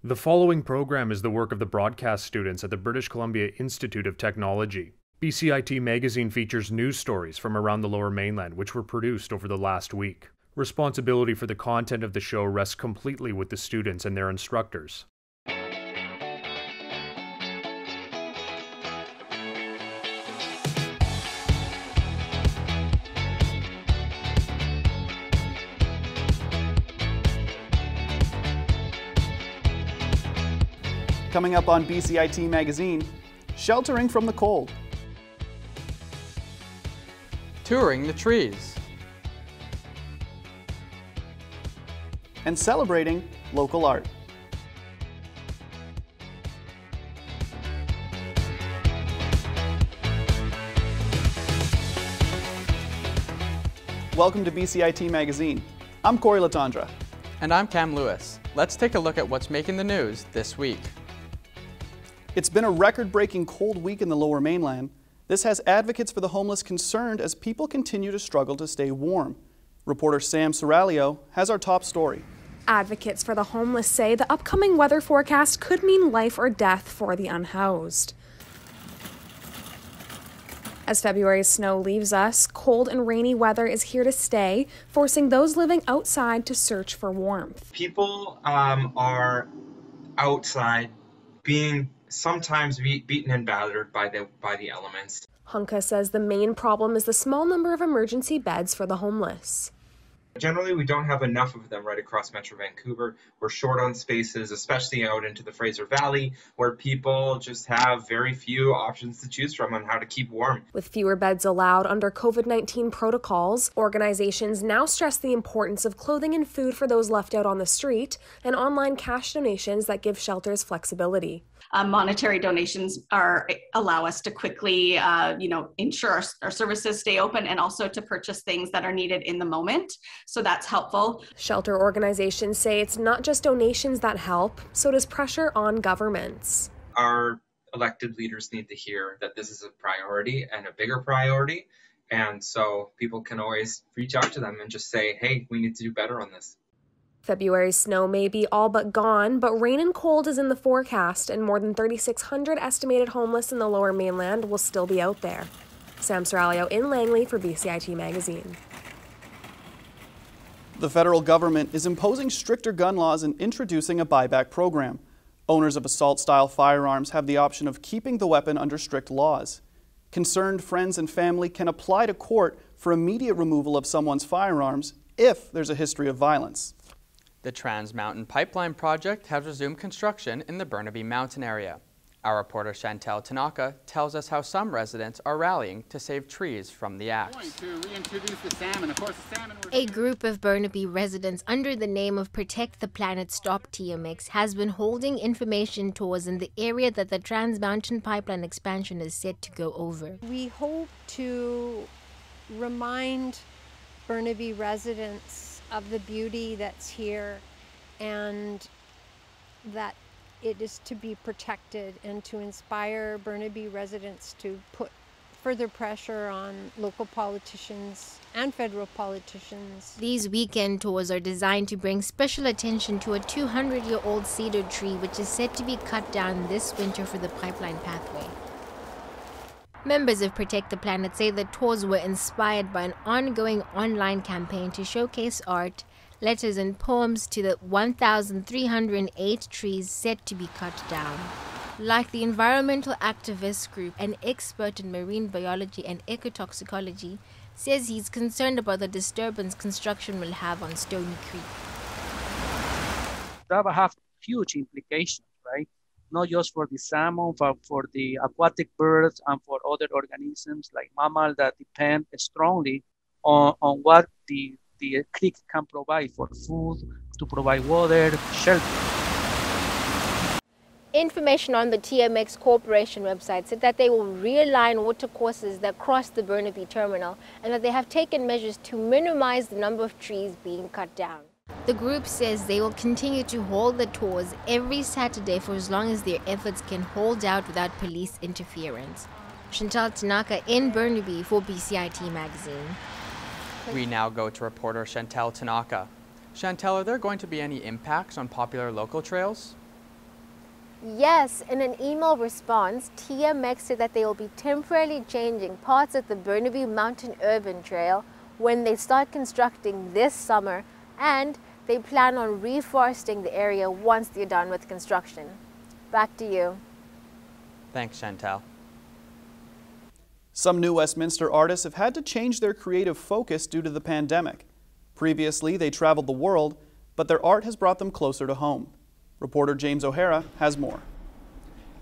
The following program is the work of the broadcast students at the British Columbia Institute of Technology. BCIT Magazine features news stories from around the Lower Mainland which were produced over the last week. Responsibility for the content of the show rests completely with the students and their instructors. Coming up on BCIT Magazine, sheltering from the cold. Touring the trees. And celebrating local art. Welcome to BCIT Magazine. I'm Corey Latondra. And I'm Cam Lewis. Let's take a look at what's making the news this week. It's been a record-breaking cold week in the Lower Mainland. This has advocates for the homeless concerned as people continue to struggle to stay warm. Reporter Sam Serralio has our top story. Advocates for the homeless say the upcoming weather forecast could mean life or death for the unhoused. As February's snow leaves us, cold and rainy weather is here to stay, forcing those living outside to search for warmth. People are outside being sometimes beaten and battered by the elements. Hunka says the main problem is the small number of emergency beds for the homeless. Generally, we don't have enough of them right across Metro Vancouver. We're short on spaces, especially out into the Fraser Valley, where people just have very few options to choose from on how to keep warm. With fewer beds allowed under COVID-19 protocols, organizations now stress the importance of clothing and food for those left out on the street and online cash donations that give shelters flexibility. Monetary donations allow us to quickly, ensure our services stay open and also to purchase things that are needed in the moment. So that's helpful. Shelter organizations say it's not just donations that help, so does pressure on governments. Our elected leaders need to hear that this is a priority and a bigger priority. And so people can always reach out to them and just say, hey, we need to do better on this. February's snow may be all but gone, but rain and cold is in the forecast, and more than 3,600 estimated homeless in the Lower Mainland will still be out there. Sam Serralio in Langley for BCIT Magazine. The federal government is imposing stricter gun laws and introducing a buyback program. Owners of assault-style firearms have the option of keeping the weapon under strict laws. Concerned friends and family can apply to court for immediate removal of someone's firearms if there's a history of violence. The Trans Mountain Pipeline project has resumed construction in the Burnaby Mountain area. Our reporter Chantel Tanaka tells us how some residents are rallying to save trees from the axe. A group of Burnaby residents under the name of Protect the Planet Stop TMX has been holding information tours in the area that the Trans Mountain Pipeline expansion is set to go over. We hope to remind Burnaby residents of the beauty that's here and that it is to be protected, and to inspire Burnaby residents to put further pressure on local politicians and federal politicians. These weekend tours are designed to bring special attention to a 200-year-old cedar tree which is set to be cut down this winter for the pipeline pathway. Members of Protect the Planet say the tours were inspired by an ongoing online campaign to showcase art, letters and poems to the 1,308 trees set to be cut down. Like the environmental activist group, an expert in marine biology and ecotoxicology says he's concerned about the disturbance construction will have on Stony Creek. That will have huge implications, right? Not just for the salmon, but for the aquatic birds and for other organisms like mammals that depend strongly on what the creek can provide for food, to provide water, shelter. Information on the TMX Corporation website said that they will realign watercourses that cross the Burnaby terminal and that they have taken measures to minimize the number of trees being cut down. The group says they will continue to hold the tours every Saturday for as long as their efforts can hold out without police interference. Chantal Tanaka in Burnaby for BCIT Magazine. We now go to reporter Chantel Tanaka. Chantel, are there going to be any impacts on popular local trails? Yes, in an email response, TMX said that they will be temporarily changing parts of the Burnaby Mountain Urban Trail when they start constructing this summer, and they plan on reforesting the area once they're done with construction. Back to you. Thanks, Chantel. Some New Westminster artists have had to change their creative focus due to the pandemic. Previously, they traveled the world, but their art has brought them closer to home. Reporter James O'Hara has more.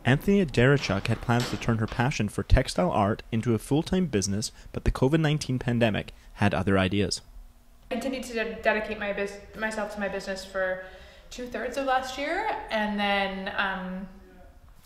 Anthea Derechuk had plans to turn her passion for textile art into a full-time business, but the COVID-19 pandemic had other ideas. I continued to dedicate myself to my business for 2/3 of last year, and then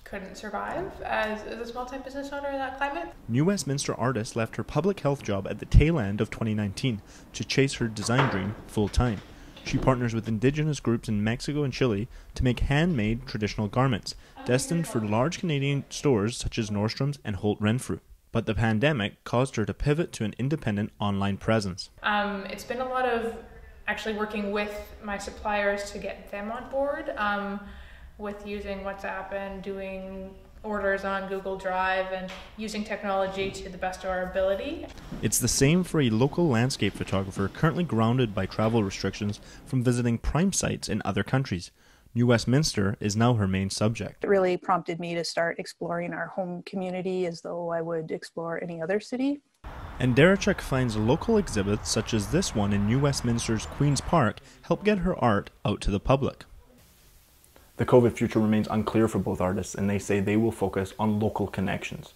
couldn't survive as a small-time business owner in that climate. New Westminster artist left her public health job at the tail end of 2019 to chase her design dream full-time. She partners with indigenous groups in Mexico and Chile to make handmade traditional garments, destined for large Canadian stores such as Nordstrom's and Holt Renfrew. But the pandemic caused her to pivot to an independent online presence. It's been a lot of actually working with my suppliers to get them on board, with using WhatsApp and doing orders on Google Drive and using technology to the best of our ability. It's the same for a local landscape photographer currently grounded by travel restrictions from visiting prime sites in other countries. New Westminster is now her main subject. It really prompted me to start exploring our home community as though I would explore any other city. And Derechuk finds local exhibits such as this one in New Westminster's Queen's Park help get her art out to the public. The COVID future remains unclear for both artists, and they say they will focus on local connections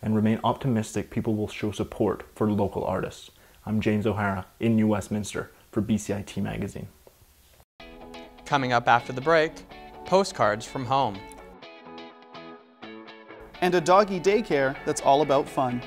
and remain optimistic people will show support for local artists. I'm James O'Hara in New Westminster for BCIT Magazine. Coming up after the break, postcards from home. And a doggy daycare that's all about fun.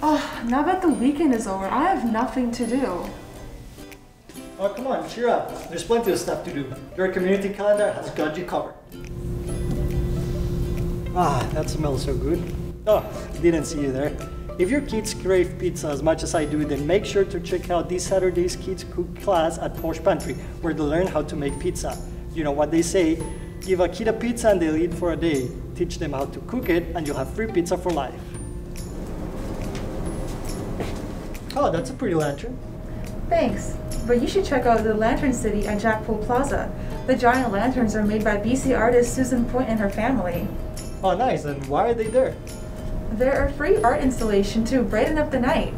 Oh, now that the weekend is over, I have nothing to do. Oh, come on, cheer up. There's plenty of stuff to do. Your community calendar has got you covered. Ah, that smells so good. Oh, didn't see you there. If your kids crave pizza as much as I do, then make sure to check out this Saturday's Kids Cook class at Posh Pantry, where they learn how to make pizza. You know what they say, give a kid a pizza and they'll eat for a day. Teach them how to cook it and you'll have free pizza for life. Oh, that's a pretty lantern. Thanks, but you should check out the Lantern City at Jackpool Plaza. The giant lanterns are made by BC artist Susan Point and her family. Oh, nice. And why are they there? They're a free art installation to brighten up the night.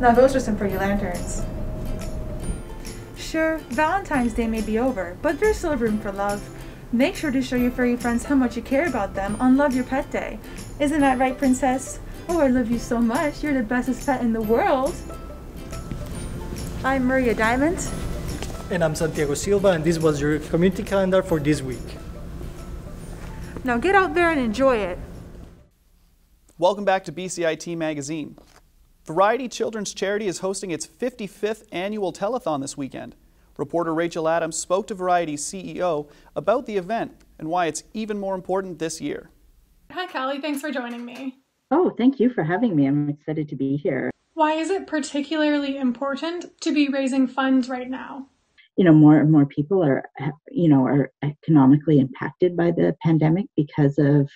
Now those are some pretty lanterns. Sure, Valentine's Day may be over, but there's still room for love. Make sure to show your furry friends how much you care about them on Love Your Pet Day. Isn't that right, Princess? Oh, I love you so much. You're the bestest pet in the world. I'm Maria Diamond. And I'm Santiago Silva, and this was your community calendar for this week. Now get out there and enjoy it. Welcome back to BCIT Magazine. Variety Children's Charity is hosting its 55th annual telethon this weekend. Reporter Rachel Adams spoke to Variety's CEO about the event and why it's even more important this year. Hi, Callie. Thanks for joining me. Oh, thank you for having me. I'm excited to be here. Why is it particularly important to be raising funds right now? You know, more and more people are economically impacted by the pandemic because of,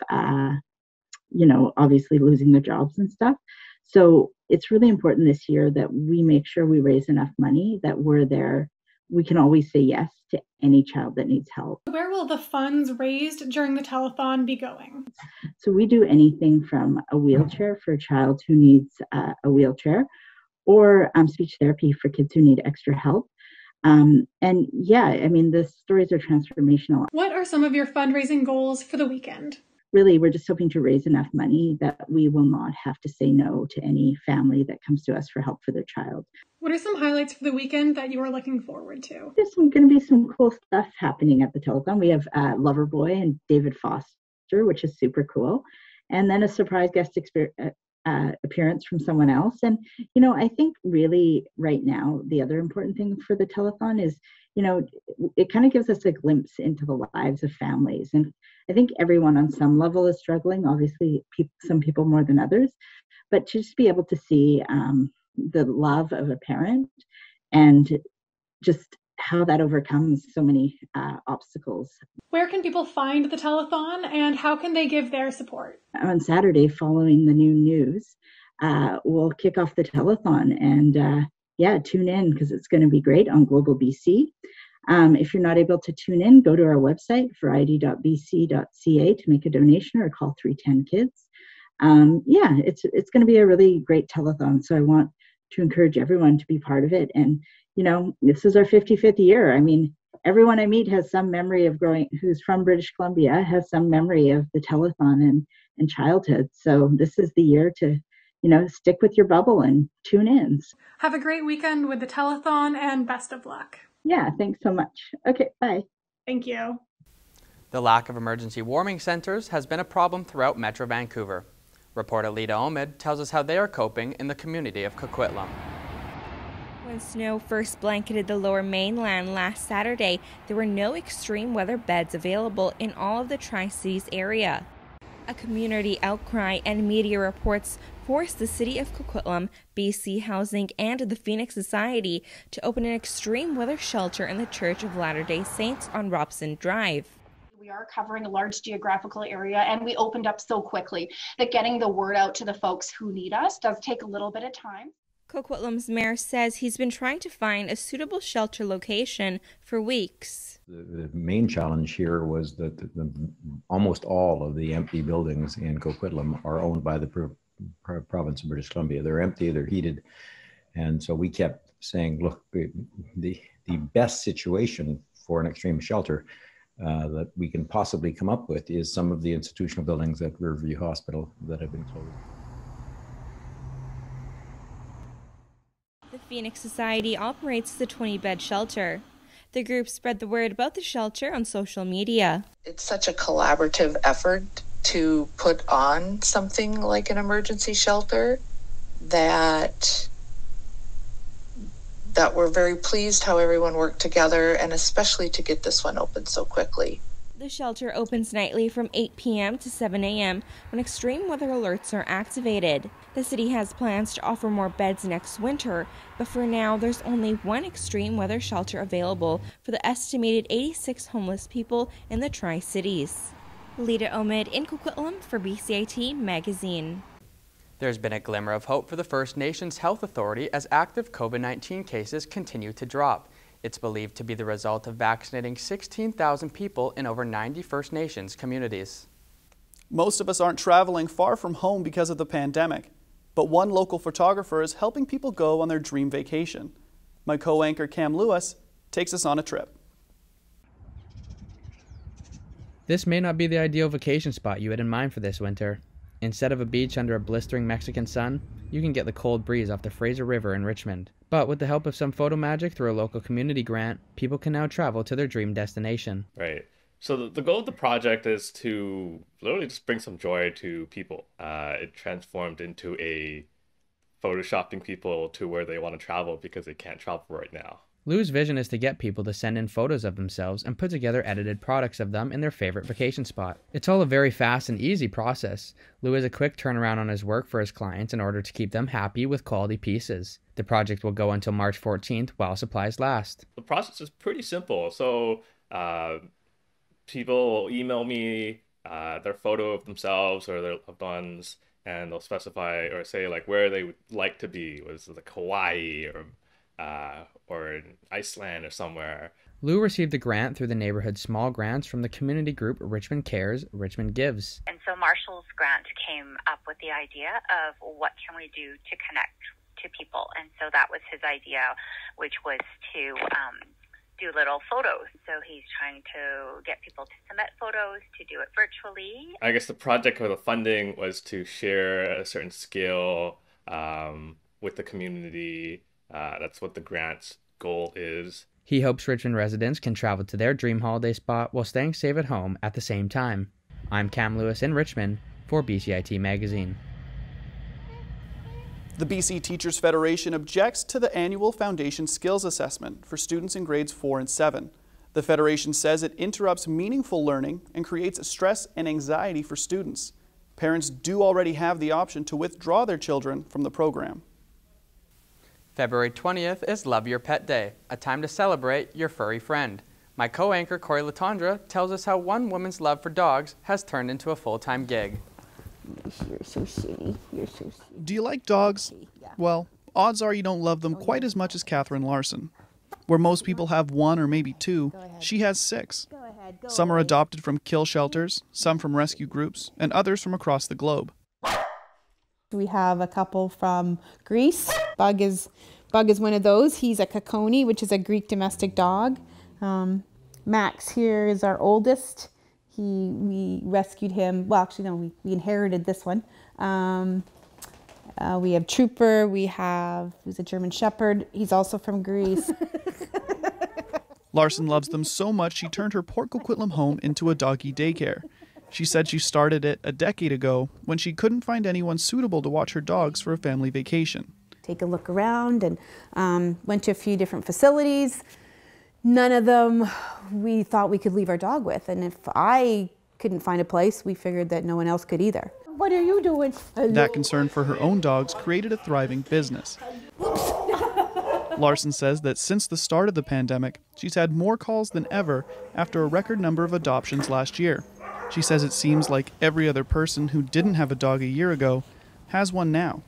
obviously losing their jobs and stuff. So it's really important this year that we make sure we raise enough money that we're there. We can always say yes to any child that needs help. Where will the funds raised during the telethon be going? So we do anything from a wheelchair for a child who needs a wheelchair, or speech therapy for kids who need extra help. The stories are transformational. What are some of your fundraising goals for the weekend? really, we're just hoping to raise enough money that we will not have to say no to any family that comes to us for help for their child. What are some highlights for the weekend that you are looking forward to? There's going to be some cool stuff happening at the telethon. We have Loverboy and David Foster, which is super cool. And then a surprise guest appearance from someone else. And, I think really right now, the other important thing for the telethon is, it kind of gives us a glimpse into the lives of families. And I think everyone on some level is struggling, obviously some people more than others, but to just be able to see the love of a parent and just how that overcomes so many obstacles. Where can people find the telethon and how can they give their support? On Saturday, following the new news, we'll kick off the telethon and tune in because it's going to be great on Global BC. If you're not able to tune in, go to our website, variety.bc.ca to make a donation or call 310-KIDS. It's going to be a really great telethon. So I want to encourage everyone to be part of it. And, this is our 55th year. I mean, everyone I meet has some memory of who's from British Columbia, has some memory of the telethon and childhood. So this is the year to, stick with your bubble and tune in. Have a great weekend with the telethon and best of luck. Yeah, thanks so much. Okay, bye. Thank you. The lack of emergency warming centers has been a problem throughout Metro Vancouver. Reporter Lita Omid tells us how they are coping in the community of Coquitlam. When snow first blanketed the Lower Mainland last Saturday, there were no extreme weather beds available in all of the Tri-Cities area. A community outcry and media reports forced the City of Coquitlam, BC Housing, and the Phoenix Society to open an extreme weather shelter in the Church of Latter-day Saints on Robson Drive. We are covering a large geographical area, and we opened up so quickly that getting the word out to the folks who need us does take a little bit of time. Coquitlam's mayor says he's been trying to find a suitable shelter location for weeks. The main challenge here was that almost all of the empty buildings in Coquitlam are owned by the province of British Columbia. They're empty, they're heated. And so we kept saying, look, the best situation for an extreme shelter that we can possibly come up with is some of the institutional buildings at Riverview Hospital that have been closed. The Phoenix Society operates the 20-bed shelter. The group spread the word about the shelter on social media. It's such a collaborative effort to put on something like an emergency shelter that we're very pleased how everyone worked together, and especially to get this one open so quickly. The shelter opens nightly from 8 p.m. to 7 a.m. when extreme weather alerts are activated. The city has plans to offer more beds next winter, but for now there's only one extreme weather shelter available for the estimated 86 homeless people in the Tri-Cities. Lita Omid in Coquitlam for BCIT Magazine. There's been a glimmer of hope for the First Nations Health Authority as active COVID-19 cases continue to drop. It's believed to be the result of vaccinating 16,000 people in over 90 First Nations communities. Most of us aren't traveling far from home because of the pandemic, but one local photographer is helping people go on their dream vacation. My co-anchor Cam Lewis takes us on a trip. This may not be the ideal vacation spot you had in mind for this winter. Instead of a beach under a blistering Mexican sun, you can get the cold breeze off the Fraser River in Richmond. But with the help of some photo magic through a local community grant, people can now travel to their dream destination. Right. So the goal of the project is to literally just bring some joy to people. It transformed into a photoshopping people to where they want to travel because they can't travel right now. Lou's vision is to get people to send in photos of themselves and put together edited products of them in their favorite vacation spot. It's all a very fast and easy process. Lou has a quick turnaround on his work for his clients in order to keep them happy with quality pieces. The project will go until March 14th while supplies last. The process is pretty simple. So people email me their photo of themselves or their loved ones, and they'll specify or say like where they would like to be. Was it like Hawaii or in Iceland or somewhere. Lou received a grant through the neighborhood small grants from the community group Richmond Cares, Richmond Gives. And so Marshall's grant came up with the idea of what can we do to connect to people. And so that was his idea, which was to do little photos. So he's trying to get people to submit photos, to do it virtually. I guess the project or the funding was to share a certain skill with the community. That's what the grant's goal is. He hopes Richmond residents can travel to their dream holiday spot while staying safe at home at the same time. I'm Cam Lewis in Richmond for BCIT Magazine. The BC Teachers Federation objects to the annual Foundation Skills Assessment for students in grades 4 and 7. The Federation says it interrupts meaningful learning and creates stress and anxiety for students. Parents do already have the option to withdraw their children from the program. February 20th is Love Your Pet Day, a time to celebrate your furry friend. My co-anchor Corey Latondra tells us how one woman's love for dogs has turned into a full-time gig. You're so sweetie. You're so sweet. Do you like dogs? Well, odds are you don't love them quite as much as Catherine Larson. Where most people have 1 or maybe 2, she has 6. Some are adopted from kill shelters, some from rescue groups, and others from across the globe. We have a couple from Greece. Bug is one of those. He's a Kakoni, which is a Greek domestic dog. Max here is our oldest. We rescued him. Well, actually, no, we inherited this one. We have Trooper. Who's a German Shepherd. He's also from Greece. Larson loves them so much she turned her Port Coquitlam home into a doggy daycare. She said she started it a decade ago when she couldn't find anyone suitable to watch her dogs for a family vacation. Take a look around and went to a few different facilities. None of them we thought we could leave our dog with. And if I couldn't find a place, we figured that no one else could either. What are you doing? That concern for her own dogs created a thriving business. Larson says that since the start of the pandemic, she's had more calls than ever after a record number of adoptions last year. She says it seems like every other person who didn't have a dog a year ago has one now.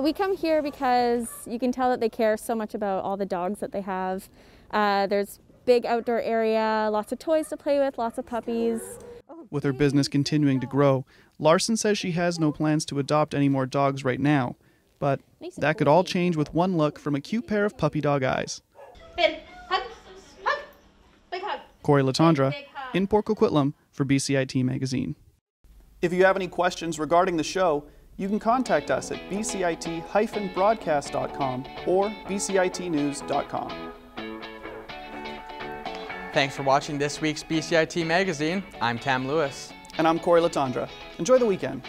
We come here because you can tell that they care so much about all the dogs that they have. There's big outdoor area, lots of toys to play with, lots of puppies. With her business continuing to grow, Larson says she has no plans to adopt any more dogs right now. But that could all change with one look from a cute pair of puppy dog eyes. Ben, hug, hug, big hug. Corey Latondra in Port Coquitlam for BCIT Magazine. If you have any questions regarding the show, you can contact us at bcit-broadcast.com or bcitnews.com. Thanks for watching this week's BCIT Magazine. I'm Cam Lewis. And I'm Corey Latondra. Enjoy the weekend.